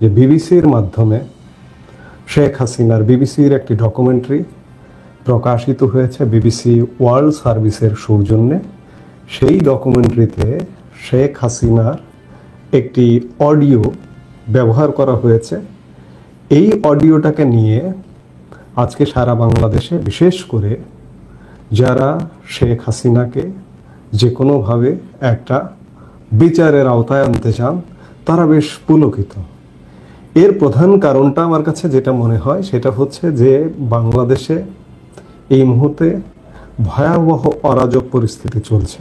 যে বিবিসির মাধ্যমে শেখ হাসিনার বিবিসির একটি ডকুমেন্টারি প্রকাশিত হয়েছে বিবিসি ওয়ার্ল্ড সার্ভিসের সৌজন্যে। সেই ডকুমেন্টারিতে শেখ হাসিনার একটি অডিও ব্যবহার করা হয়েছে। এই অডিওটাকে নিয়ে আজকে সারা বাংলাদেশে, বিশেষ করে যারা শেখ হাসিনাকে যে কোনোভাবে একটা বিচারের আওতায় আনতে চান, তারা বেশ পুলকিত। এর প্রধান কারণটা আমার কাছে যেটা মনে হয় সেটা হচ্ছে যে বাংলাদেশে এই মুহূর্তে ভয়াবহ অরাজক পরিস্থিতি চলছে।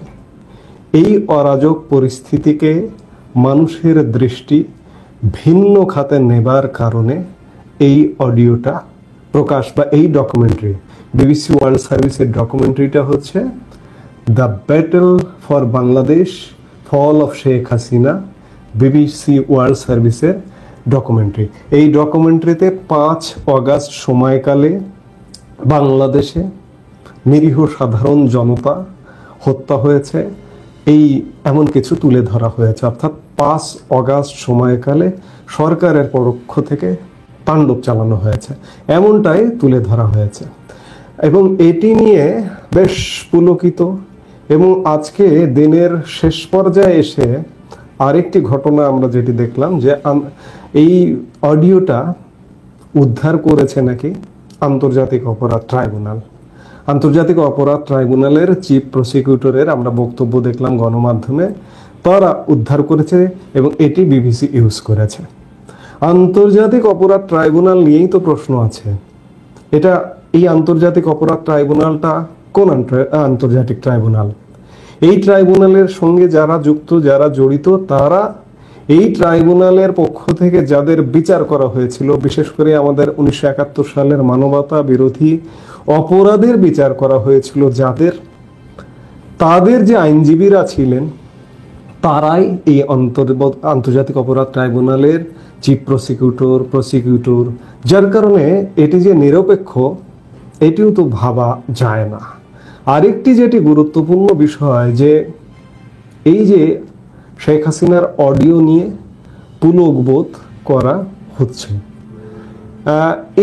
এই অরাজক পরিস্থিতিকে মানুষের দৃষ্টি ভিন্ন খাতে নেবার কারণে এই অডিওটা প্রকাশ বা এই ডকুমেন্টারি, বিবিসি ওয়ার্ল্ড সার্ভিসের ডকুমেন্টারিটা হচ্ছে the battle for Bangladesh, fall of Sheikh Hasina, BBC world সার্ভিসের ডকুমেন্টারি। এই ডকুমেন্টারিতে 5 অগাস্ট সময়কালে বাংলাদেশে নিরীহ সাধারণ জনতা হত্যা হয়েছে এই এমন কিছু তুলে ধরা হয়েছে। অর্থাৎ 5 অগাস্ট সময়কালে সরকারের পক্ষ থেকে তাণ্ডব চালানো হয়েছে, এমনটাই তুলে ধরা হয়েছে। এবং এটি নিয়ে বেশ পুলকিত। এবং আজকে দিনের শেষ পর্যায়ে এসে আরেকটি ঘটনা আমরা যেটি দেখলাম, যে এই অডিওটা উদ্ধার করেছে নাকি আন্তর্জাতিক অপরাধ ট্রাইব্যুনাল। আন্তর্জাতিক অপরাধ ট্রাইব্যুনালের চিফ প্রসিকিউটরের আমরা বক্তব্য দেখলাম গণমাধ্যমে, তারা উদ্ধার করেছে এবং এটি বিবিসি ইউজ করেছে। আন্তর্জাতিক অপরাধ ট্রাইব্যুনাল নিয়েই তো প্রশ্ন আছে। এটা এই আন্তর্জাতিক অপরাধ ট্রাইব্যুনালটা কোন আন্তর্জাতিক ট্রাইব্যুনাল? এই ট্রাইব্যুনালের সঙ্গে যারা যুক্ত, যারা জড়িত, তারা এই ট্রাইব্যুনালের পক্ষ থেকে যাদের বিচার করা হয়েছিল, বিশেষ করে আমাদের 1971 সালের মানবতা বিরোধী অপরাধের বিচার করা হয়েছিল যাদের, তাদের যে আইনজীবীরা ছিলেন তারাই এই আন্তর্জাতিক অপরাধ ট্রাইব্যুনালের চিফ প্রসিকিউটর, যার কারণে এটি যে নিরপেক্ষ এটিও তো ভাবা যায় না। আরেকটি যেটি গুরুত্বপূর্ণ বিষয়, যে এই যে শেখ হাসিনার অডিও নিয়ে পুলকবোধ করা হচ্ছে,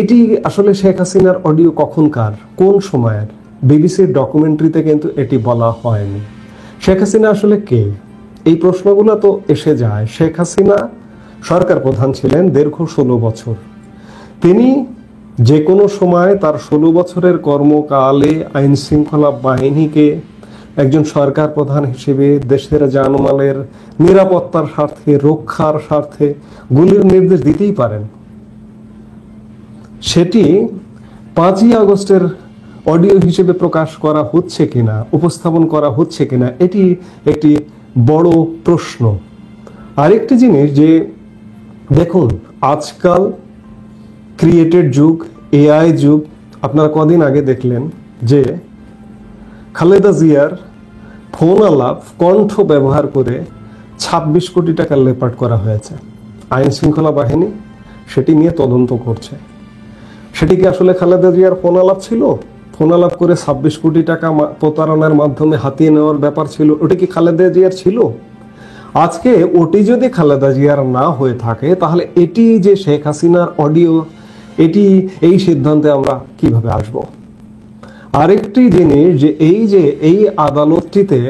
এটি আসলে শেখ হাসিনার অডিও কখনকার, কোন সময়ের? বিবিসির ডকুমেন্টারিতে কিন্তু এটি বলা হয়নি। শেখ হাসিনা আসলে কে, এই প্রশ্নগুলো তো এসে যায়। শেখ হাসিনা সরকার প্রধান ছিলেন দীর্ঘ 16 বছর। তিনি যে কোনো সময় তার 16 বছরের কর্মকালে আইন শৃঙ্খলা বাহিনীকে একজন সরকার প্রধান হিসেবে দেশের জানমালের নিরাপত্তার স্বার্থে, রক্ষার স্বার্থে গুলির নির্দেশ দিতেই পারেন। সেটি 5ই আগস্টের অডিও হিসেবে প্রকাশ করা হচ্ছে কিনা, উপস্থাপন করা হচ্ছে কিনা, এটি একটি বড় প্রশ্ন। আরেকটি জিনিস, যে দেখুন আজকাল ক্রিয়েটেড যুগ, এআই যুগ। আপনারা কদিন আগে দেখলেন যে খালেদা জিয়ার ফোন আলাপ কণ্ঠ ব্যবহার করে 26 কোটি টাকা লেপাট করা হয়েছে। আইন শৃঙ্খলা বাহিনী সেটি নিয়ে তদন্ত করছে। সেটি কি আসলে খালেদা জিয়ার ফোন আলাপ ছিল? ফোন আলাপ করে 26 কোটি টাকা প্রতারণার মাধ্যমে হাতিয়ে নেওয়ার ব্যাপার ছিল, ওটি কি খালেদা জিয়ার ছিল? আজকে ওটি যদি খালেদা জিয়ার না হয়ে থাকে, তাহলে এটি যে শেখ হাসিনার অডিও, এটি এই সিদ্ধান্তে আমরা কিভাবে আসব? আরেকটি জিনিস, যে এই আদালতটিতে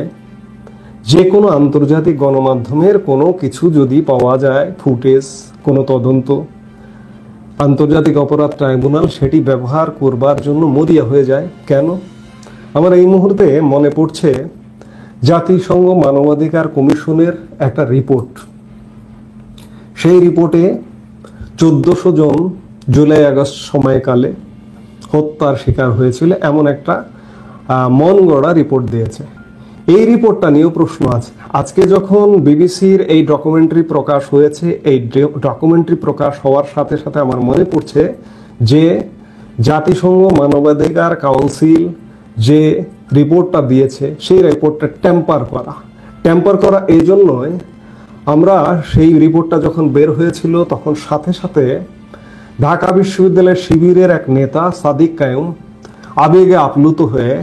যে কোনো আন্তর্জাতিক গণমাধ্যমের কোনো কিছু যদি পাওয়া যায়, ফুটেজ, কোনো তদন্ত, আন্তর্জাতিক অপরাধ ট্রাইব্যুনাল সেটি ব্যবহার করবার জন্য মরিয়া হয়ে যায় কেন? আমার এই মুহূর্তে মনে পড়ছে জাতিসংঘ মানবাধিকার কমিশনের একটা রিপোর্ট। সেই রিপোর্টে 1400 জন জুলাই আগস্ট সময়কালে হত্যার শিকার হয়েছিল এমন একটা মন গড়া রিপোর্ট দিয়েছে। এই রিপোর্টটা নিয়েও প্রশ্ন আছে। আজকে যখন বিবিসির এই ডকুমেন্টারি প্রকাশ হয়েছে, এই ডকুমেন্টারি প্রকাশ হওয়ার সাথে সাথে আমার মনে পড়ছে যে জাতিসংঘ মানবাধিকার কাউন্সিল যে রিপোর্টটা দিয়েছে, সেই রিপোর্টটা টেম্পার করা এই জন্যই, আমরা সেই রিপোর্টটা যখন বের হয়েছিল তখন সাথে সাথে ঢাকা বিশ্ববিদ্যালয়ের শিবিরের এক নেতা সাদিক কায়ুম আবেগে আপ্লুত হয়ে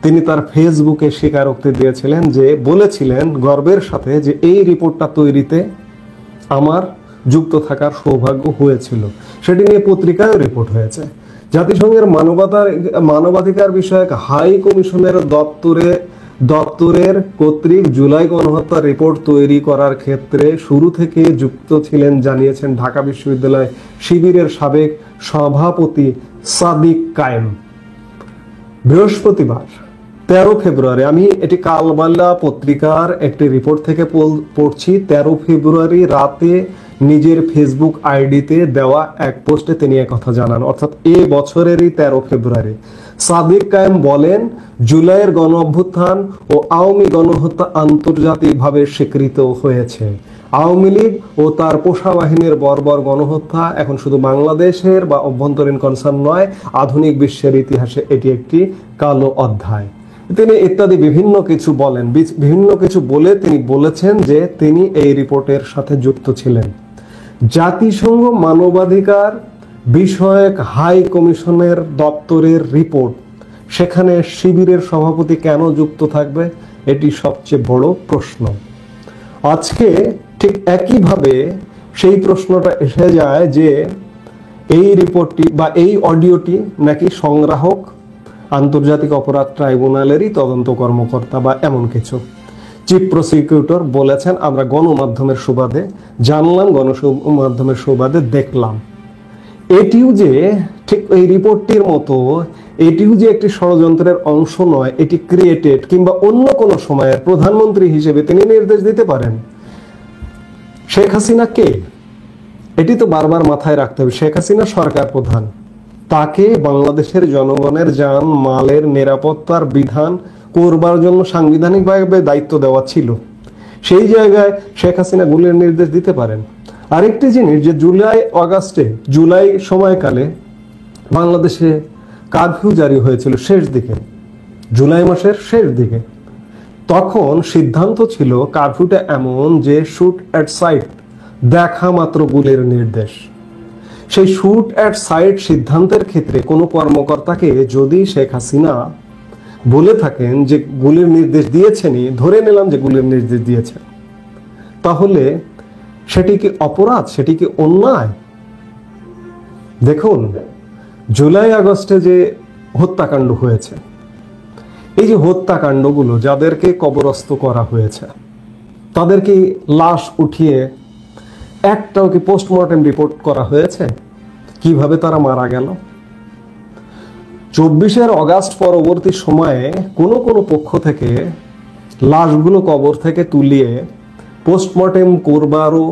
তিনি তার ফেসবুকে স্বীকারোক্তি দিয়েছিলেন, যে বলেছিলেন গর্বের সাথে যে এই রিপোর্টটা তৈরিতে আমার যুক্ত থাকার সৌভাগ্য হয়েছিল। সেটি নিয়ে পত্রিকায় রিপোর্ট হয়েছে। জাতিসংঘের মানবাধিকার বিষয়ক হাই কমিশনের দপ্তরের কর্তৃক জুলাই গণহত্যা রিপোর্ট তৈরি করার ক্ষেত্রে শুরু থেকে যুক্ত ছিলেন জানিয়েছেন ঢাকা বিশ্ববিদ্যালয় শিবিরের সাবেক সভাপতি সাদিক কায়েম। বৃহস্পতিবার 13 ফেব্রুয়ারি, আমি এটি কালবালা পত্রিকার একটি রিপোর্ট থেকে পড়ছি। 13 ফেব্রুয়ারি রাতে নিজের ফেসবুক আইডিতে দেওয়া এক পোস্টে তিনি একথা জানান, অর্থাৎ এ বছরেরই 13 ফেব্রুয়ারি। সাদিক কায়েম বলেন, জুলাইয়ের গণ অভ্যুত্থান ও আওয়ামী গণহত্যা আন্তর্জাতিকভাবে স্বীকৃত হয়েছে। আওয়ামী লীগ ও তার পোষা বাহিনীর বর্বর গণহত্যা এখন শুধু বাংলাদেশের বা অভ্যন্তরীণ কনসার্ন নয়, আধুনিক বিশ্বের ইতিহাসে এটি একটি কালো অধ্যায়। তিনি ইত্যাদি বিভিন্ন কিছু বলেন, বিভিন্ন কিছু বলে তিনি বলেছেন যে তিনি এই রিপোর্টের সাথে যুক্ত ছিলেন। জাতিসংঘ মানবাধিকার বিষয়ক হাই কমিশনের দপ্তরের রিপোর্ট, সেখানে শিবিরের সভাপতি কেন যুক্ত থাকবে, এটি সবচেয়ে বড় প্রশ্ন। আজকে ঠিক একইভাবে সেই প্রশ্নটা এসে যায় যে এই রিপোর্টটি বা এই অডিওটি নাকি সংগ্রাহক আন্তর্জাতিক অপরাধ ট্রাইব্যুনালেরই তদন্ত কর্মকর্তা বা এমন কিছু। চিফ প্রসিকিউটর বলেছেন, আমরা গণমাধ্যমের সুবাদে জানলাম, গণমাধ্যমের সুবাদে দেখলাম। এটিও যে ঠিক এই রিপোর্টটির মতো, এটিও যে একটি ষড়যন্ত্রের অংশ নয়, এটি ক্রিয়েটেড কিংবা অন্য কোনো সময়ের প্রধানমন্ত্রী হিসেবে তিনি নির্দেশ দিতে পারেন। শেখ হাসিনা কে, এটি তো বারবার মাথায় রাখতে হবে। শেখ হাসিনা সরকার প্রধান, তাকে বাংলাদেশের জনগণের জান মালের নিরাপত্তার বিধান করবার জন্য সাংবিধানিকভাবে দায়িত্ব দেওয়া ছিল। সেই জায়গায় শেখ হাসিনা গুলির নির্দেশ দিতে পারেন। আরেকটি জিনিস, যে জুলাই সময়কালে বাংলাদেশে কারফিউ জারি হয়েছিল শেষ দিকে, জুলাই মাসের শেষ দিকে। তখন সিদ্ধান্ত ছিল কারফিউটা এমন যে শুট অ্যাট সাইট, দেখা মাত্র গুলির নির্দেশ। সেই শুট অ্যাট সাইট সিদ্ধান্তের ক্ষেত্রে কোনো কর্মকর্তাকে যদি শেখ হাসিনা বলে থাকেন যে গুলির নির্দেশ দিয়েছেনই, ধরে নিলাম যে গুলির নির্দেশ দিয়েছেন, তাহলে সেটি কি অপরাধ, সেটি কি অন্যায়? দেখুন, জুলাই আগস্টে যে হত্যাকাণ্ড হয়েছে, এই যে হত্যাকাণ্ডগুলো, যাদেরকে কবরস্থ করা হয়েছে, তাদেরকে লাশ উঠিয়ে একটাও কি পোস্টমর্টেম রিপোর্ট করা হয়েছে কিভাবে তারা মারা গেল? 24 অগাস্ট পরবর্তী সময়ে কোনো কোনো পক্ষ থেকে লাশগুলো কবর থেকে তুলিয়ে পোস্টমর্টেম করবারও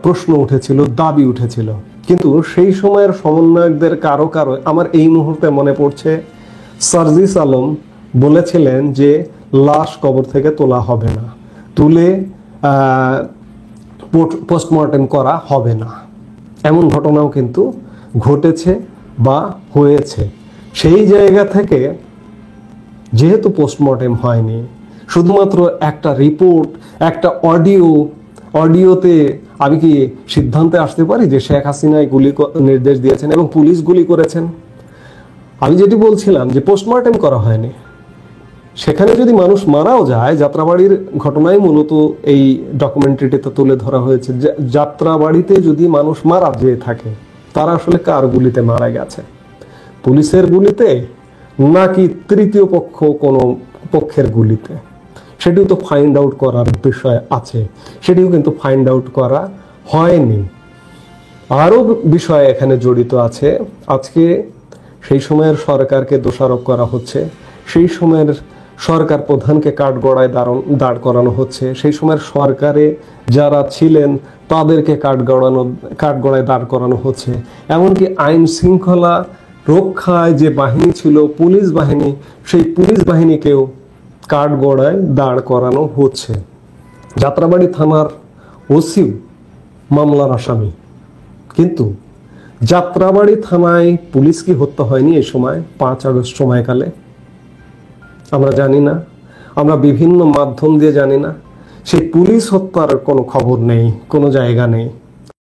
প্রশ্ন উঠেছিল, দাবি উঠেছিল। কিন্তু সেই সময়ের সমন্বয়কদের কারো আমার এই মুহূর্তে মনে পড়ছে, সার্জিস আলম বলেছিলেন যে লাশ কবর থেকে তোলা হবে না, তুলে পোস্টমর্টেম করা হবে না। এমন ঘটনাও কিন্তু ঘটেছে বা হয়েছে। সেই জায়গা থেকে যেহেতু পোস্টমর্টেম হয়নি, শুধুমাত্র একটা রিপোর্ট, একটা অডিওতে আমি কি সিদ্ধান্তে আসতে পারি যে শেখ হাসিনাই গুলি নির্দেশ দিয়েছেন এবং পুলিশ গুলি করেছেন? আমি যেটি বলছিলাম যে পোস্টমর্টেম করা হয়নি, সেখানে যদি মানুষ মারাও যায়, যাত্রাবাড়ির ঘটনায় মূলত এই ডকুমেন্টারিটিতে তুলে ধরা হয়েছে। যাত্রাবাড়িতে যদি মানুষ মারা যেয়ে থাকে, তারা আসলে কার গুলিতে মারা গেছে, পুলিশের গুলিতে নাকি তৃতীয় কোনো পক্ষের গুলিতে, সেটিও তো ফাইন্ড আউট করার বিষয় আছে। সেটিও কিন্তু ফাইন্ড আউট করা হয়নি। আরও বিষয় এখানে জড়িত আছে। আজকে সেই সময়ের সরকারকে দোষারোপ করা হচ্ছে, সেই সময়ের সরকার প্রধানকে দাঁড় করানো হচ্ছে, সেই সময়ের সরকারে যারা ছিলেন তাদেরকে কাঠগড়ায় দাঁড় করানো হচ্ছে। এমনকি আইন শৃঙ্খলা রক্ষায় যে বাহিনী ছিল, পুলিশ বাহিনী, সেই পুলিশ বাহিনীকেও কাঠগড়ায় দাঁড় করানো হচ্ছে। যাত্রাবাড়ি থানার ওসি মামলার আসামি, কিন্তু যাত্রাবাড়ি থানায় পুলিশ কি হত্যা হয়নি এই সময় 5 আগস্ট সময়কালে? আমরা জানি না, আমরা বিভিন্ন মাধ্যম দিয়ে জানি না। সেই পুলিশ হত্যার কোনো খবর নেই, কোনো জায়গা নেই।